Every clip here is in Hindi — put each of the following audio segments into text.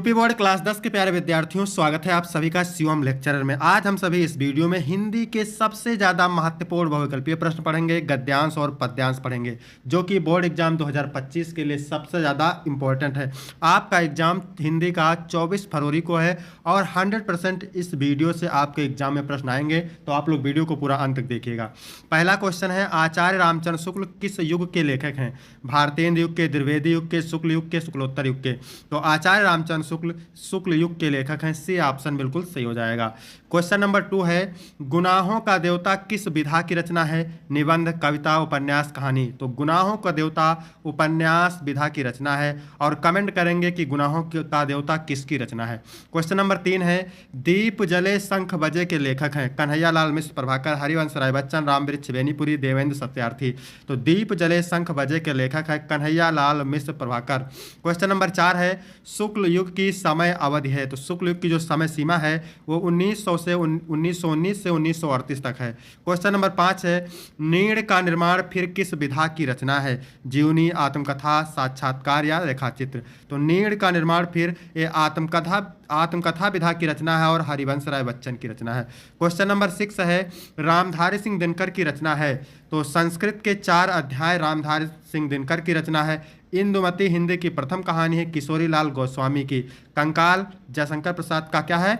यूपी बोर्ड क्लास 10 के प्यारे विद्यार्थियों, स्वागत है आप सभी का शिवम लेक्चरर में। आज हम सभी इस वीडियो में हिंदी के सबसे ज़्यादा महत्वपूर्ण बहुविकल्पीय प्रश्न पढ़ेंगे, गद्यांश और पद्यांश पढ़ेंगे, जो कि बोर्ड एग्जाम 2025 के लिए सबसे ज़्यादा इंपॉर्टेंट है। आपका एग्जाम हिंदी का 24 फरवरी को है और 100% इस वीडियो से आपके एग्जाम में प्रश्न आएंगे, तो आप लोग वीडियो को पूरा अंत तक देखिएगा। पहला क्वेश्चन है, आचार्य रामचंद्र शुक्ल किस युग के लेखक हैं? भारतेंद्र युग के, द्विवेदी युग के, शुक्ल युग के, शुक्लोत्तर युग के? तो आचार्य रामचंद्र शुक्ल युग के लेखक हैं। सी ऑप्शन बिल्कुल सही हो जाएगा। क्वेश्चन नंबर 2 है, गुनाहों का देवता किस विधा की रचना है? निबंध, कविता, उपन्यास, कहानी? तो गुनाहों का देवता उपन्यास विधा की रचना है और कमेंट करेंगे कि गुनाहों का देवता किसकी रचना है। क्वेश्चन नंबर 3 है, दीप जले शंख बजे के लेखक हैं? कन्हैया लाल मिश्र, प्रभाकर, हरिवंश राय बच्चन, रामवृक्ष बेनीपुरी, देवेंद्र सत्यार्थी? तो दीप जले शंख बजे के लेखक है कन्हैया लाल मिश्र, प्रभाकर। क्वेश्चन नंबर 4 है, शुक्ल युग की समय अवधि है? तो शुक्ल युग की जो समय सीमा है वो 1919 से 1938 तक है। क्वेश्चन नंबर 5 है, नीड़ का निर्माण फिर किस विधा की रचना है? जीवनी, आत्मकथा, साक्षात्कार या रेखाचित्र? तो नीड़ का निर्माण फिर ये आत्मकथा विधा की रचना है और हरिवंश राय बच्चन की रचना है। क्वेश्चन नंबर 6 है, रामधारी सिंह दिनकर की रचना है? तो संस्कृत के 4 अध्याय रामधारी सिंह दिनकर की रचना है। इंदुमती हिंदी की प्रथम कहानी है किशोरी लाल गोस्वामी की। कंकाल जयशंकर प्रसाद का क्या है?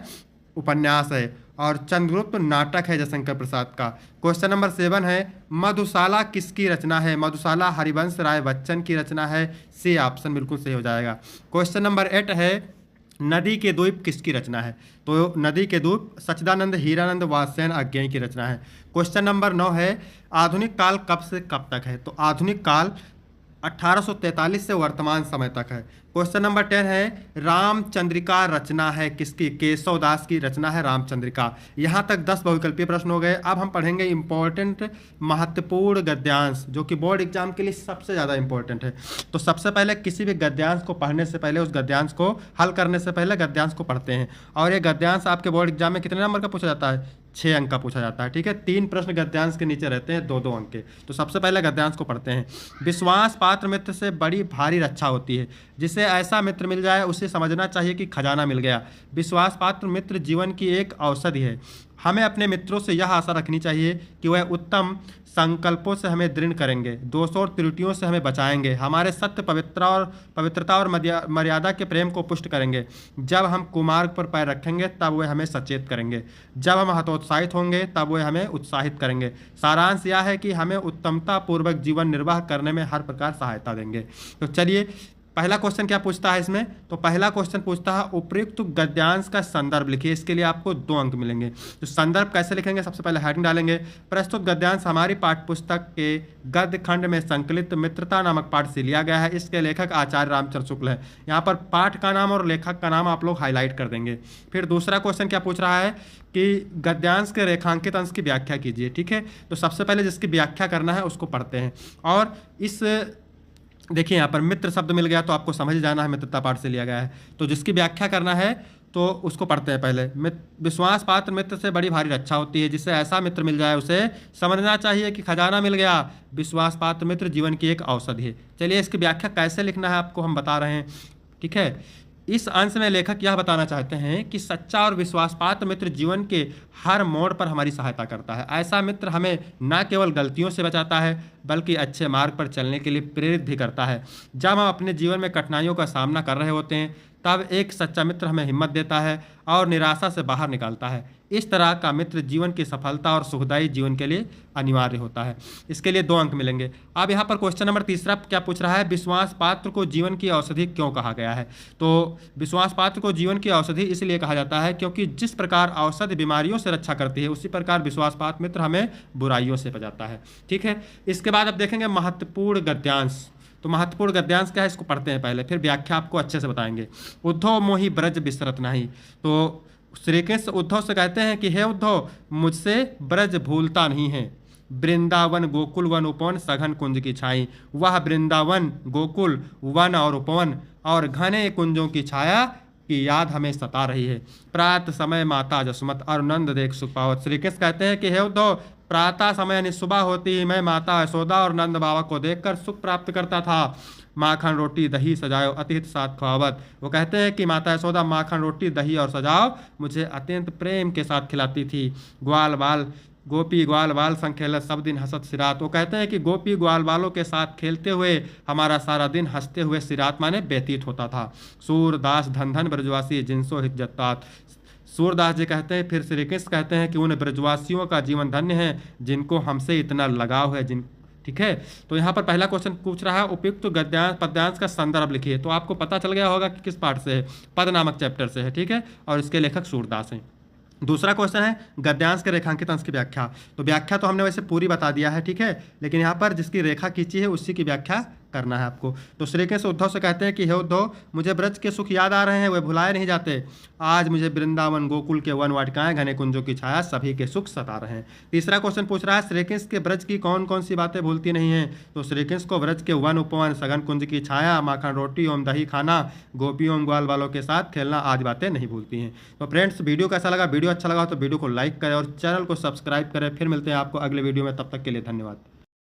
उपन्यास है। और चंद्रगुप्त नाटक है जयशंकर प्रसाद का। क्वेश्चन नंबर 7 है, मधुशाला किसकी रचना है? मधुशाला हरिवंश राय बच्चन की रचना है। सी ऑप्शन बिल्कुल सही हो जाएगा। क्वेश्चन नंबर 8 है, नदी के द्वीप किसकी रचना है? तो नदी के द्वीप सच्चिदानंद हीरानंद वात्स्यायन अज्ञेय की रचना है। क्वेश्चन नंबर 9 है, आधुनिक काल कब से कब तक है? तो आधुनिक काल 1843 से वर्तमान समय तक है। क्वेश्चन नंबर 10 है, रामचंद्रिका रचना है किसकी? केशव दास की रचना है रामचंद्रिका। यहाँ तक 10 बहुविकल्पीय प्रश्न हो गए। अब हम पढ़ेंगे इंपॉर्टेंट महत्वपूर्ण गद्यांश, जो कि बोर्ड एग्जाम के लिए सबसे ज़्यादा इंपॉर्टेंट है। तो सबसे पहले किसी भी गद्यांश को पढ़ने से पहले, उस गद्यांश को हल करने से पहले गद्यांश को पढ़ते हैं। और ये गद्यांश आपके बोर्ड एग्जाम में कितने नंबर का पूछा जाता है? 6 अंक का पूछा जाता है। ठीक है, 3 प्रश्न गद्यांश के नीचे रहते हैं, 2-2 अंक के। तो सबसे पहले गद्यांश को पढ़ते हैं। विश्वास पात्र मित्र से बड़ी भारी रक्षा होती है। जिसे ऐसा मित्र मिल जाए उसे समझना चाहिए कि खजाना मिल गया। विश्वास पात्र मित्र जीवन की एक औषधि है। हमें अपने मित्रों से यह आशा रखनी चाहिए कि वह उत्तम संकल्पों से हमें दृढ़ करेंगे, दोषों और त्रुटियों से हमें बचाएंगे, हमारे सत्य, पवित्रता और मर्यादा के प्रेम को पुष्ट करेंगे। जब हम कुमार्ग पर पैर रखेंगे तब वे हमें सचेत करेंगे, जब हम हतोत्साहित होंगे तब वे हमें उत्साहित करेंगे। सारांश यह है कि हमें उत्तमता पूर्वक जीवन निर्वाह करने में हर प्रकार सहायता देंगे। तो चलिए, पहला क्वेश्चन क्या पूछता है इसमें? तो पहला क्वेश्चन पूछता है, उपयुक्त गद्यांश का संदर्भ लिखिए। इसके लिए आपको 2 अंक मिलेंगे। तो संदर्भ कैसे लिखेंगे? सबसे पहले हेडिंग डालेंगे, प्रस्तुत गद्यांश हमारी पाठ्यपुस्तक के गद्य खंड में संकलित मित्रता नामक पाठ से लिया गया है। इसके लेखक आचार्य रामचंद्र शुक्ल है। यहाँ पर पाठ का नाम और लेखक का नाम आप लोग हाईलाइट कर देंगे। फिर दूसरा क्वेश्चन क्या पूछ रहा है कि गद्यांश के रेखांकित अंश की व्याख्या कीजिए। ठीक है, तो सबसे पहले जिसकी व्याख्या करना है उसको पढ़ते हैं। और इस देखिए, यहाँ पर मित्र शब्द मिल गया तो आपको समझ जाना है मित्रता पाठ से लिया गया है। तो जिसकी व्याख्या करना है तो उसको पढ़ते हैं पहले। विश्वास पात्र मित्र से बड़ी भारी रक्षा होती है। जिससे ऐसा मित्र मिल जाए उसे समझना चाहिए कि खजाना मिल गया। विश्वास पात्र मित्र जीवन की एक औषधि है। चलिए, इसकी व्याख्या कैसे लिखना है आपको हम बता रहे हैं। ठीक है, इस अंश में लेखक यह बताना चाहते हैं कि सच्चा और विश्वासपात्र मित्र जीवन के हर मोड़ पर हमारी सहायता करता है। ऐसा मित्र हमें न केवल गलतियों से बचाता है बल्कि अच्छे मार्ग पर चलने के लिए प्रेरित भी करता है। जब हम अपने जीवन में कठिनाइयों का सामना कर रहे होते हैं तब एक सच्चा मित्र हमें हिम्मत देता है और निराशा से बाहर निकालता है। इस तरह का मित्र जीवन की सफलता और सुखदायी जीवन के लिए अनिवार्य होता है। इसके लिए 2 अंक मिलेंगे। अब यहाँ पर क्वेश्चन नंबर 3 क्या पूछ रहा है, विश्वास पात्र को जीवन की औषधि क्यों कहा गया है? तो विश्वास पात्र को जीवन की औषधि इसलिए कहा जाता है क्योंकि जिस प्रकार औषधि बीमारियों से रक्षा करती है उसी प्रकार विश्वास पात्र मित्र हमें बुराइयों से बचाता है। ठीक है, इसके बाद अब देखेंगे महत्वपूर्ण गद्यांश। तो महत्वपूर्ण गद्यांश क्या है इसको पढ़ते हैं पहले, फिर व्याख्या आपको अच्छे से बताएंगे। उद्धव मोहि ब्रज बिसरत नहीं। तो श्री कृष्ण उद्धव से कहते हैं कि हे उद्धव, मुझसे ब्रज भूलता नहीं है। वृंदावन गोकुल वन उपवन सघन कुंज की छाई। वह वृंदावन गोकुल वन और उपवन और घने कुंजों की छाया की याद हमें सता रही है। प्रातः समय माता जसुमत और नंद देख सुख पावत। श्री कृष्ण कहते हैं कि हे उद्धव, प्रातः समय यानी सुबह होती ही मैं माता यशोदा और नंद बाबा को देखकर सुख प्राप्त करता था। माखन रोटी दही सजाओ अतिथि साथ खवावत। वो कहते हैं कि माता यशोदा माखन रोटी दही और सजाओ मुझे अत्यंत प्रेम के साथ खिलाती थी। ग्वाल बाल गोपी ग्वाल बाल संग खेलत सब दिन हंसत सिरात। वो कहते हैं कि गोपी ग्वाल बालों के साथ खेलते हुए हमारा सारा दिन हंसते हुए सिरात माने व्यतीत होता था। सूरदास धन धन ब्रजवासी जिनसो हित जत्तात। सूरदास जी कहते हैं, फिर श्री कृष्ण कहते हैं कि उन ब्रजवासियों का जीवन धन्य है जिनको हमसे इतना लगाव है। जिन ठीक है, तो यहाँ पर पहला क्वेश्चन पूछ रहा है उपयुक्त गद्यांश पद्यांश का संदर्भ लिखिए। तो आपको पता चल गया होगा कि किस पाठ से है, पद नामक चैप्टर से है। ठीक है, और इसके लेखक सूरदास हैं। दूसरा क्वेश्चन है गद्यांश के रेखांकित अंश की व्याख्या। तो व्याख्या तो हमने वैसे पूरी बता दिया है, ठीक है, लेकिन यहाँ पर जिसकी रेखा खींची है उसी की व्याख्या करना है आपको। तो श्री कृष्ण उद्धव से कहते हैं कि हे उद्धव, मुझे ब्रज के सुख याद आ रहे हैं, वे भुलाए नहीं जाते। आज मुझे वृंदावन गोकुल के वन वाटिकाएं घने कुंजों की छाया सभी के सुख सता रहे हैं। तीसरा क्वेश्चन पूछ रहा है श्री कृष्ण के ब्रज की कौन कौन सी बातें भूलती नहीं हैं। तो श्री कृष्ण को ब्रज के वन उपवन सघन कुंज की छाया माखन रोटी एवं दही खाना गोपी एवं ग्वाल वालों के साथ खेलना आदि बातें नहीं भूलती हैं। तो फ्रेंड्स, वीडियो कैसा लगा? वीडियो अच्छा लगा तो वीडियो को लाइक करें और चैनल को सब्सक्राइब करें। फिर मिलते हैं आपको अगले वीडियो में, तब तक के लिए धन्यवाद।